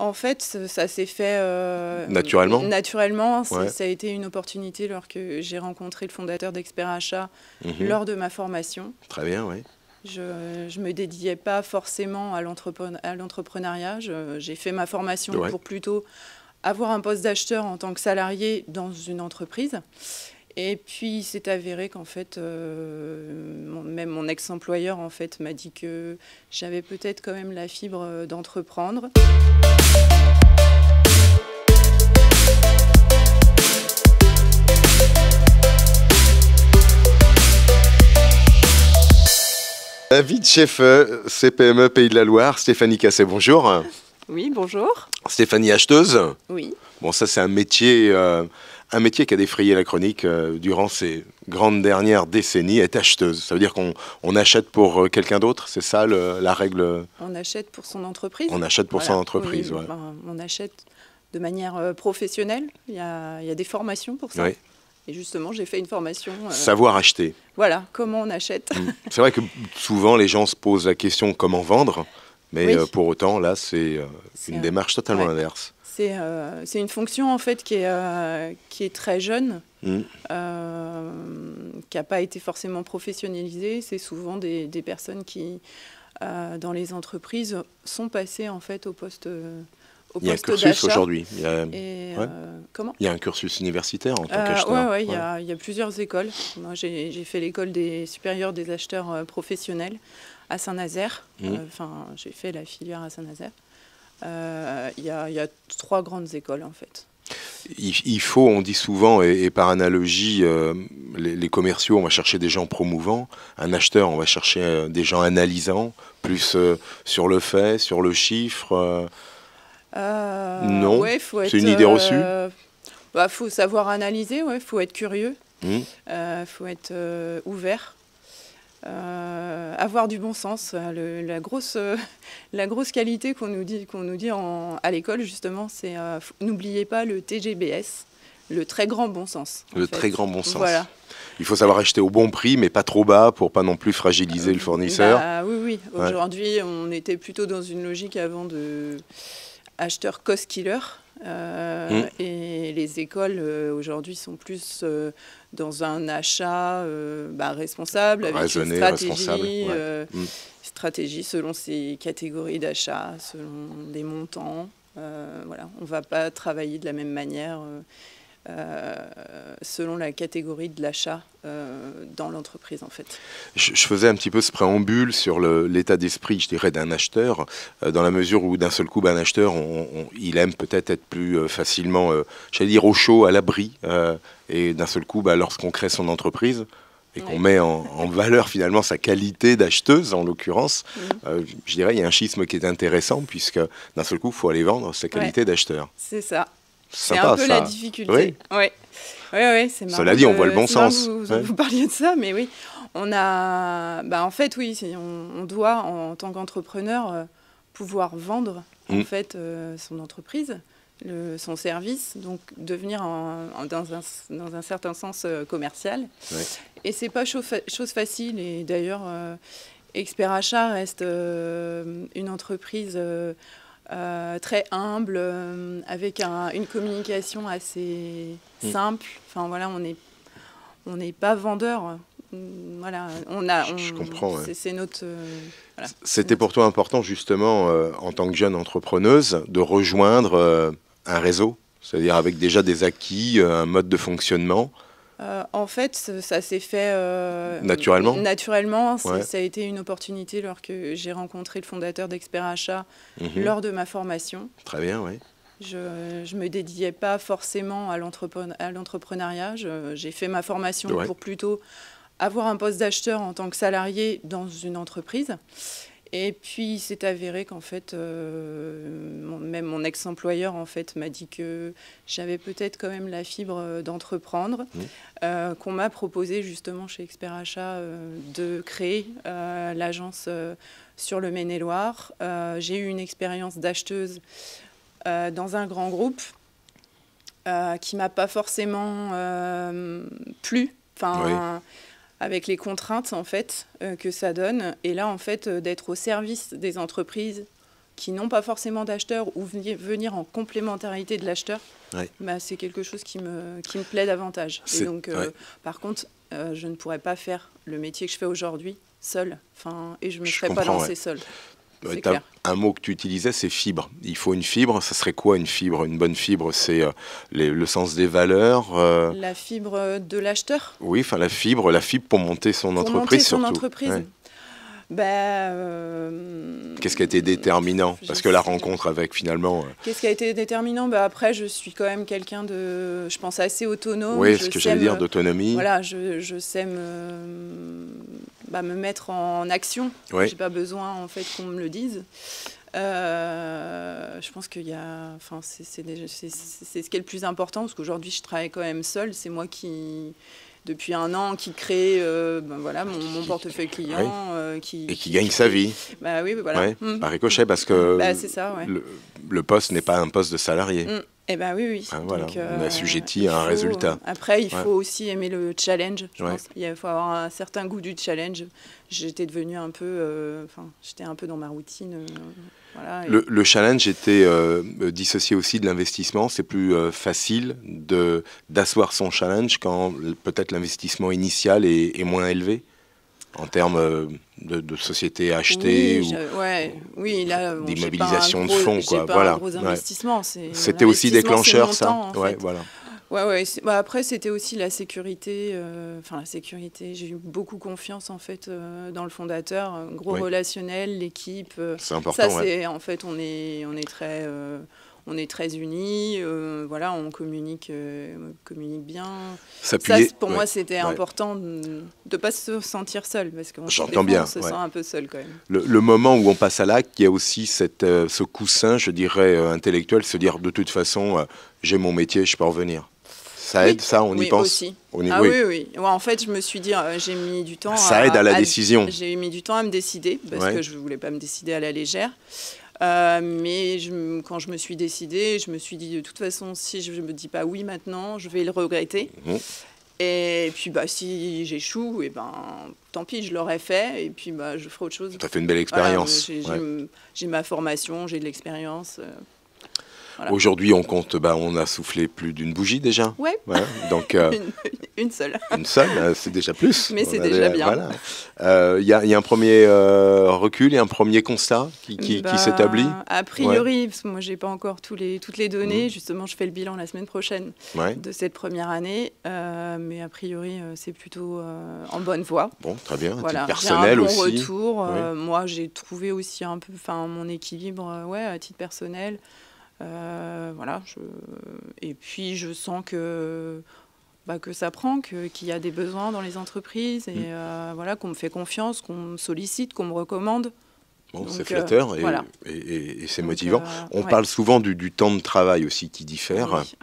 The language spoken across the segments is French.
En fait, ça s'est fait naturellement. Naturellement. Ouais. Ça a été une opportunité lorsque j'ai rencontré le fondateur d'Expert Achat lors de ma formation. Très bien, oui. Je ne me dédiais pas forcément à l'entrepreneuriat. J'ai fait ma formation pour plutôt avoir un poste d'acheteur en tant que salarié dans une entreprise. Et puis, il s'est avéré qu'en fait, même mon ex-employeur en fait, m'a dit que j'avais peut-être quand même la fibre d'entreprendre. David Chef, CPME Pays de la Loire, Stéphanie Casset, bonjour. Oui, bonjour. Stéphanie, acheteuse. Oui. Bon, ça c'est un métier qui a défrayé la chronique durant ces grandes dernières décennies, être acheteuse. Ça veut dire qu'on achète pour quelqu'un d'autre, c'est ça la règle? On achète pour son entreprise. On achète pour son entreprise, oui. On achète de manière professionnelle. Il y a des formations pour ça. Oui. Et justement, j'ai fait une formation. Savoir acheter. Voilà, comment on achète. C'est vrai que souvent les gens se posent la question comment vendre, mais pour autant, là, c'est une démarche totalement inverse. C'est une fonction en fait qui est très jeune, qui n'a pas été forcément professionnalisée. C'est souvent des personnes qui, dans les entreprises, sont passées en fait au poste d'achat. Il y a un cursus aujourd'hui. Comment ? Il y a un cursus universitaire en tant qu'acheteur. Oui, il y a plusieurs écoles. Moi, j'ai fait l'école supérieure des acheteurs professionnels à Saint-Nazaire. J'ai fait la filière à Saint-Nazaire. Il y a 3 grandes écoles en fait. Il faut, on dit souvent, et par analogie, les commerciaux, on va chercher des gens promouvants. Un acheteur, on va chercher des gens analysants, plus sur le fait, sur le chiffre. Non, c'est une idée reçue. Faut savoir analyser, faut être curieux, faut être ouvert. Avoir du bon sens, la grosse qualité qu'on nous dit à l'école justement, c'est n'oubliez pas le TGBS, le très grand bon sens. Très grand bon sens. Voilà. Il faut savoir acheter au bon prix, mais pas trop bas pour pas non plus fragiliser le fournisseur. Oui. Aujourd'hui, on était plutôt dans une logique avant de acheteur cost killer. Et les écoles aujourd'hui sont plus dans un achat responsable, avec raisonné, une stratégie selon ses catégories d'achat, selon des montants. On ne va pas travailler de la même manière selon la catégorie de l'achat dans l'entreprise en fait. Je faisais un petit peu ce préambule sur l'état d'esprit, je dirais, d'un acheteur, dans la mesure où d'un seul coup, un acheteur, il aime peut-être être plus facilement, j'allais dire, au chaud, à l'abri, et d'un seul coup, lorsqu'on crée son entreprise, et qu'on met en valeur finalement sa qualité d'acheteuse, en l'occurrence, je dirais, il y a un schisme qui est intéressant, puisque d'un seul coup, il faut aller vendre sa qualité d'acheteur. C'est ça. C'est un peu la difficulté. Oui, c'est marrant. Cela dit, on voit le bon sens. Vous parliez de ça, mais oui. On a, en fait, on doit, en tant qu'entrepreneur, pouvoir vendre en fait, son entreprise, son service, donc devenir dans un certain sens commercial. Et c'est pas chose facile. Et d'ailleurs, Expert Achat reste une entreprise très humble, avec une communication assez simple. Enfin voilà, on n'est pas vendeur. Voilà, je comprends. C'est notre. Voilà. C'était pour toi important justement, en tant que jeune entrepreneuse, de rejoindre un réseau, c'est-à-dire avec déjà des acquis, un mode de fonctionnement. En fait, ça s'est fait naturellement. Naturellement, ça a été une opportunité lorsque j'ai rencontré le fondateur d'Expert Achat lors de ma formation. Très bien, oui. Je ne me dédiais pas forcément à l'entrepreneuriat. J'ai fait ma formation pour plutôt avoir un poste d'acheteur en tant que salarié dans une entreprise. Et puis, il s'est avéré qu'en fait, même mon ex-employeur en fait, m'a dit que j'avais peut-être quand même la fibre d'entreprendre, qu'on m'a proposé justement chez Expert Achat de créer l'agence sur le Maine-et-Loire. J'ai eu une expérience d'acheteuse dans un grand groupe qui ne m'a pas forcément plu. Avec les contraintes en fait que ça donne, et là en fait d'être au service des entreprises qui n'ont pas forcément d'acheteur ou venir en complémentarité de l'acheteur, bah, c'est quelque chose qui me plaît davantage. Et donc, par contre, je ne pourrais pas faire le métier que je fais aujourd'hui seule, et je ne me serais pas lancée seule. Un mot que tu utilisais, c'est fibre. Il faut une fibre. Ça serait quoi une fibre? Une bonne fibre, c'est le sens des valeurs. La fibre de l'acheteur. Oui, enfin la fibre pour monter son entreprise surtout. Entreprise. Qu'est-ce qui a été déterminant? Parce que la rencontre avec finalement... Qu'est-ce qui a été déterminant? Après, je suis quand même quelqu'un de, je pense, assez autonome. Oui, ce que j'allais dire d'autonomie. Voilà, je sais me mettre en action. Je n'ai pas besoin en fait qu'on me le dise. Je pense qu'il y a, c'est ce qui est le plus important, parce qu'aujourd'hui je travaille quand même seule. C'est moi qui... depuis 1 an, qui crée mon portefeuille client. Et qui gagne sa vie. Bah oui, voilà. Par ricochet, parce que c'est ça, le poste n'est pas un poste de salarié. Eh ben oui. Voilà, donc, on est assujetti à un résultat. Après, il faut aussi aimer le challenge, je pense. Il faut avoir un certain goût du challenge. J'étais devenue un peu... j'étais un peu dans ma routine. Voilà, le challenge était dissocié aussi de l'investissement. C'est plus facile d'asseoir son challenge quand peut-être l'investissement initial est moins élevé en termes de sociétés achetées d'immobilisation de fonds. J'ai pas un gros investissement. C'était aussi déclencheur, ça. Après, c'était aussi la sécurité. La sécurité. J'ai eu beaucoup confiance en fait dans le fondateur, un gros relationnel, l'équipe. C'est important. En fait, on est très. On est très unis, on communique bien. Pour moi, c'était important de ne pas se sentir seul, parce qu'on se sent un peu seul quand même. Le moment où on passe à l'acte, il y a aussi ce coussin, je dirais, intellectuel, se dire de toute façon, j'ai mon métier, je peux revenir. Ça aide, ça, on y pense aussi. Oui. Ouais, en fait, je me suis dit, j'ai mis du temps ça aide à la décision. J'ai mis du temps à me décider, parce que je ne voulais pas me décider à la légère. Mais quand je me suis décidée, je me suis dit de toute façon, si je ne me dis pas oui maintenant, je vais le regretter. Et puis si j'échoue, tant pis, je l'aurais fait, et puis je ferai autre chose. Tu as fait une belle expérience. J'ai ma formation, j'ai de l'expérience. Voilà. Aujourd'hui, on compte, on a soufflé plus d'une bougie déjà. Oui. Donc une seule. Une seule, c'est déjà plus. Mais c'est déjà bien. Il y a un premier recul, il y a un premier constat qui s'établit. A priori, parce que moi, j'ai pas encore toutes les données. Justement, je fais le bilan la semaine prochaine de cette première année. Mais a priori, c'est plutôt en bonne voie. Bon, très bien. Titre personnel aussi. J'ai un bon retour. Moi, j'ai trouvé aussi un peu, mon équilibre, à titre personnel. Et puis je sens que ça prend, qu'il y a des besoins dans les entreprises et qu'on me fait confiance, qu'on me sollicite, qu'on me recommande. C'est flatteur et c'est motivant. On parle souvent du temps de travail aussi qui diffère. Oui.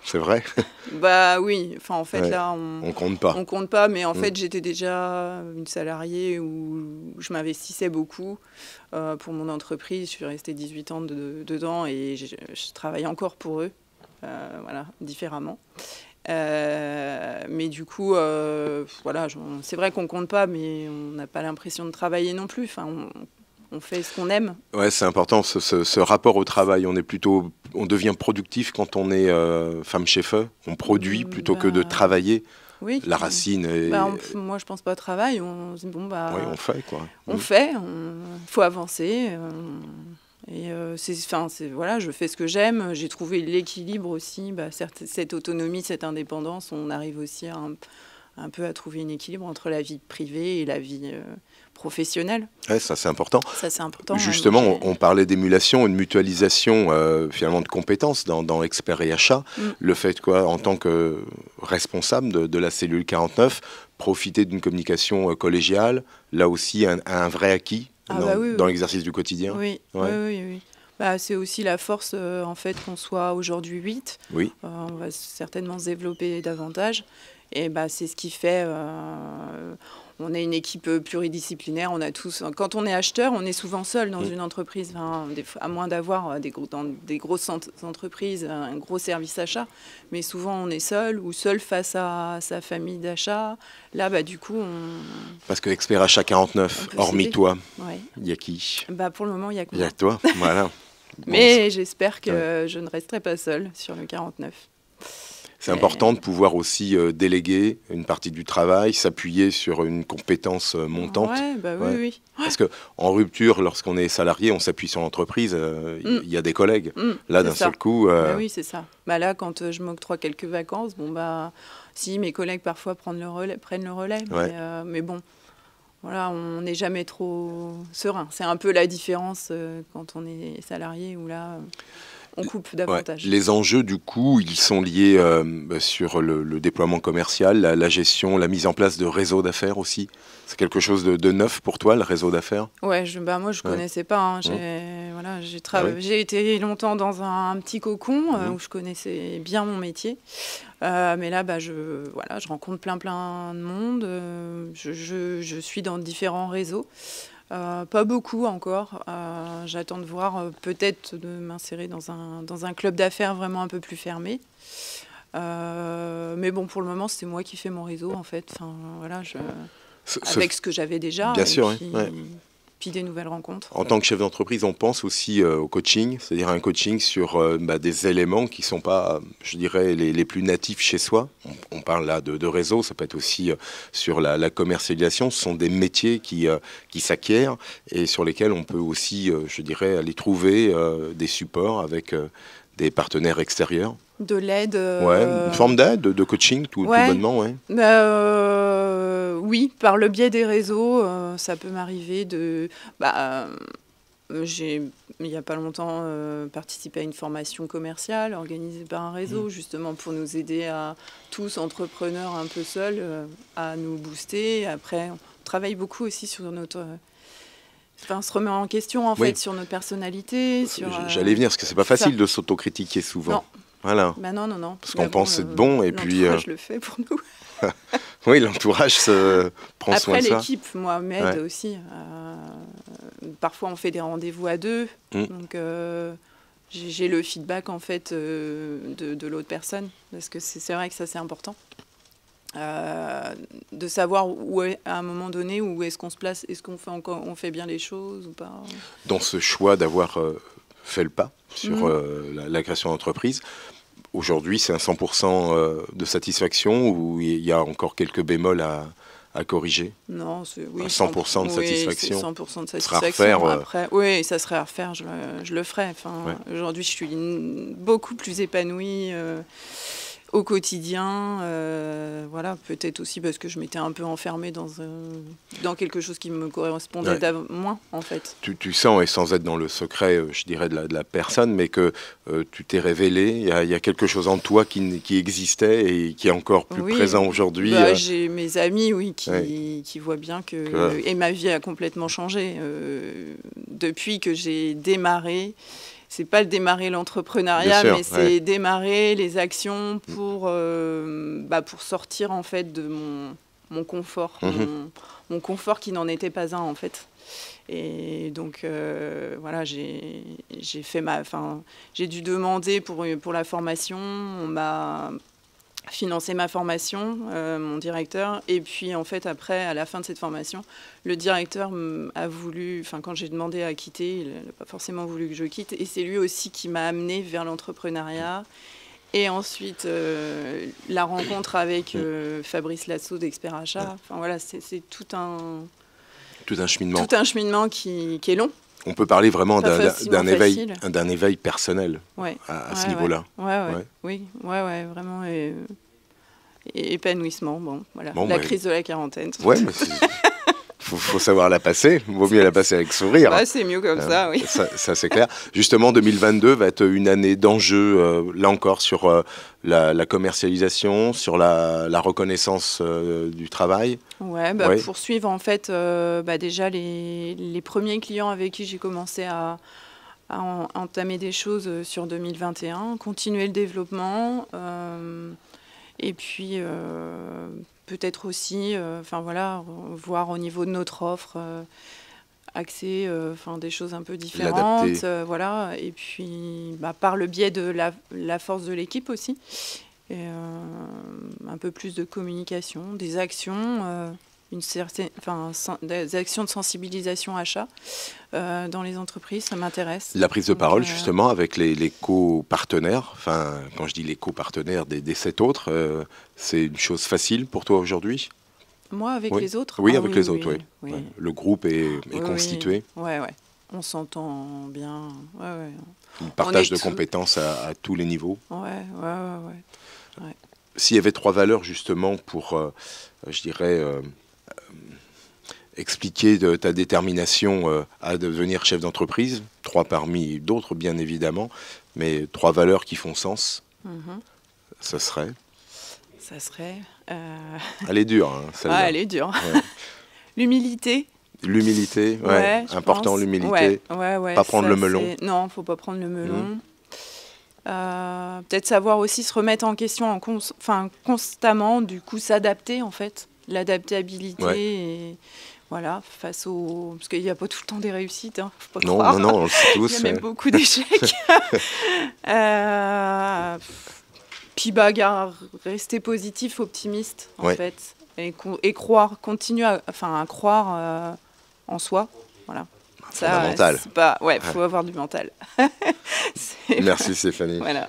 C'est vrai? Oui. En fait, là, on compte pas. On compte pas, mais en fait, j'étais déjà une salariée où je m'investissais beaucoup pour mon entreprise. Je suis restée 18 ans dedans et je travaille encore pour eux, différemment. Mais du coup, c'est vrai qu'on compte pas, mais on n'a pas l'impression de travailler non plus. On fait ce qu'on aime. Ouais, c'est important ce rapport au travail. On devient productif quand on est femme chez feu. On produit plutôt que de travailler. Oui. La racine. Moi, je pense pas au travail. On se dit on fait quoi. On fait. Il faut avancer. Je fais ce que j'aime. J'ai trouvé l'équilibre aussi. Cette autonomie, cette indépendance, on arrive aussi un peu à trouver un équilibre entre la vie privée et la vie professionnelle. Ouais, ça c'est important. Ça c'est important. Justement, on parlait d'émulation, une mutualisation finalement de compétences dans expert et achat. Le fait en tant que responsable de la cellule 49, profiter d'une communication collégiale, là aussi un vrai acquis dans l'exercice du quotidien. Oui. C'est aussi la force en fait qu'on soit aujourd'hui 8. Oui. On va certainement se développer davantage. Et c'est ce qui fait... on est une équipe pluridisciplinaire. On a tous, quand on est acheteur, on est souvent seul dans une entreprise, à moins d'avoir dans des grosses entreprises un gros service achat. Mais souvent, on est seul ou seul face à sa famille d'achat. Là, du coup, Parce que Expert Achat 49, hormis toi, il y a qui? Pour le moment, il y a que moi. Il y a toi, voilà. Mais j'espère que je ne resterai pas seule sur le 49. C'est important de pouvoir aussi déléguer une partie du travail, s'appuyer sur une compétence montante. Oui. Parce qu'en rupture, lorsqu'on est salarié, on s'appuie sur l'entreprise. Il y a des collègues. Là, d'un seul coup... oui, c'est ça. Là, quand je m'octroie quelques vacances, si mes collègues parfois prennent le relais. Mais bon, voilà, on n'est jamais trop serein. C'est un peu la différence quand on est salarié, où là... on coupe davantage. Les enjeux, du coup, ils sont liés sur le déploiement commercial, la gestion, la mise en place de réseaux d'affaires aussi. C'est quelque chose de neuf pour toi, le réseau d'affaires? Ouais, moi, je ne connaissais pas. J'ai été longtemps dans un petit cocon où je connaissais bien mon métier. Mais là, je rencontre plein de monde. Je suis dans différents réseaux. Pas beaucoup encore. J'attends de voir peut-être de m'insérer dans un club d'affaires vraiment un peu plus fermé. Mais bon, pour le moment, c'est moi qui fais mon réseau en fait. Avec ce que j'avais déjà. Bien sûr, puis des nouvelles rencontres. En tant que chef d'entreprise, on pense aussi au coaching, c'est-à-dire un coaching sur des éléments qui ne sont pas, je dirais, les plus natifs chez soi. On parle là de réseau, ça peut être aussi sur la commercialisation. Ce sont des métiers qui s'acquièrent et sur lesquels on peut aussi, je dirais, aller trouver des supports avec des partenaires extérieurs. De l'aide. Une forme d'aide, de coaching, tout bonnement, oui, par le biais des réseaux, ça peut m'arriver de... j'ai, il n'y a pas longtemps, participé à une formation commerciale organisée par un réseau, justement pour nous aider à tous, entrepreneurs un peu seuls, à nous booster. Après, on travaille beaucoup aussi sur notre... on se remet en question, en fait, sur notre personnalité. J'allais venir, parce que c'est pas facile de s'autocritiquer souvent. Non. Voilà. Non. Parce qu'on pense être bon, et puis... L'entourage le fait pour nous. Oui, l'entourage prend soin de ça. Après, l'équipe, moi, m'aide aussi. Parfois, on fait des rendez-vous à deux. Donc, j'ai le feedback, en fait, de l'autre personne. Parce que c'est vrai que ça, c'est important. De savoir à un moment donné, où est-ce qu'on se place. Est-ce qu'on fait bien les choses ou pas? Dans ce choix d'avoir fait le pas sur la création d'entreprise, aujourd'hui, c'est un 100% de satisfaction ou il y a encore quelques bémols à corriger? Non, c'est 100% de satisfaction. Oui, 100% de satisfaction. Ça sera à refaire, après, oui, ça serait à refaire, je le ferai. Aujourd'hui, je suis beaucoup plus épanouie au quotidien. Peut-être aussi parce que je m'étais un peu enfermée dans quelque chose qui me correspondait moins, en fait. Tu sens, et sans être dans le secret, je dirais, de la personne, mais que tu t'es révélé, il y a quelque chose en toi qui existait et qui est encore plus présent aujourd'hui. J'ai mes amis, qui voient bien que... Et ma vie a complètement changé. Depuis que j'ai démarré... C'est pas le démarrer l'entrepreneuriat, mais c'est démarrer les actions pour sortir en fait de mon confort, mon confort qui n'en était pas un en fait. Et donc j'ai dû demander pour la formation, on m'a financé ma formation, mon directeur, et puis en fait après, à la fin de cette formation, le directeur a voulu, quand j'ai demandé à quitter, il n'a pas forcément voulu que je quitte, et c'est lui aussi qui m'a amenée vers l'entrepreneuriat. Et ensuite, la rencontre avec Fabrice Lasso d'Expert Achat, c'est tout un cheminement. Tout un cheminement qui est long. On peut parler vraiment d'un éveil personnel à ce niveau-là. Oui, vraiment. Et épanouissement, la crise de la quarantaine. Ouais, mais faut savoir la passer. Il vaut mieux la passer avec sourire. C'est mieux comme ça, oui. Ça c'est clair. Justement, 2022 va être une année d'enjeux, là encore, sur la commercialisation, sur la reconnaissance du travail. Poursuivre, en fait, déjà les premiers clients avec qui j'ai commencé à entamer des choses sur 2021, continuer le développement. Et puis, peut-être aussi, voilà, voir au niveau de notre offre, axer des choses un peu différentes. Voilà. Et puis, par le biais de la force de l'équipe aussi. Et, un peu plus de communication, des actions, des actions de sensibilisation achat dans les entreprises, ça m'intéresse. La prise de parole, justement, avec les co-partenaires, quand je dis les co-partenaires des 7 autres, c'est une chose facile pour toi aujourd'hui? Moi, avec les autres? Oui, avec les autres, oui. Ouais. Le groupe est constitué? Oui. On s'entend bien. Un partage de compétences à tous les niveaux? Ouais. S'il y avait 3 valeurs, justement, pour, je dirais, expliquer ta détermination à devenir chef d'entreprise, 3 parmi d'autres, bien évidemment, mais 3 valeurs qui font sens, ça serait? Ça serait... Elle est dure, hein, celle-là. Elle est dure. Ouais. L'humilité. L'humilité, important, l'humilité. Pas prendre le melon. Non, il ne faut pas prendre le melon. Peut-être savoir aussi se remettre en question constamment, du coup s'adapter en fait, l'adaptabilité et voilà, face au... Parce qu'il n'y a pas tout le temps des réussites, hein, faut pas croire. Non, on le sait tous. Il y a même beaucoup d'échecs. Puis rester positif, optimiste en fait, et croire, continuer à croire en soi, voilà. Fondamental. Faut avoir du mental. Merci Stéphanie. Voilà.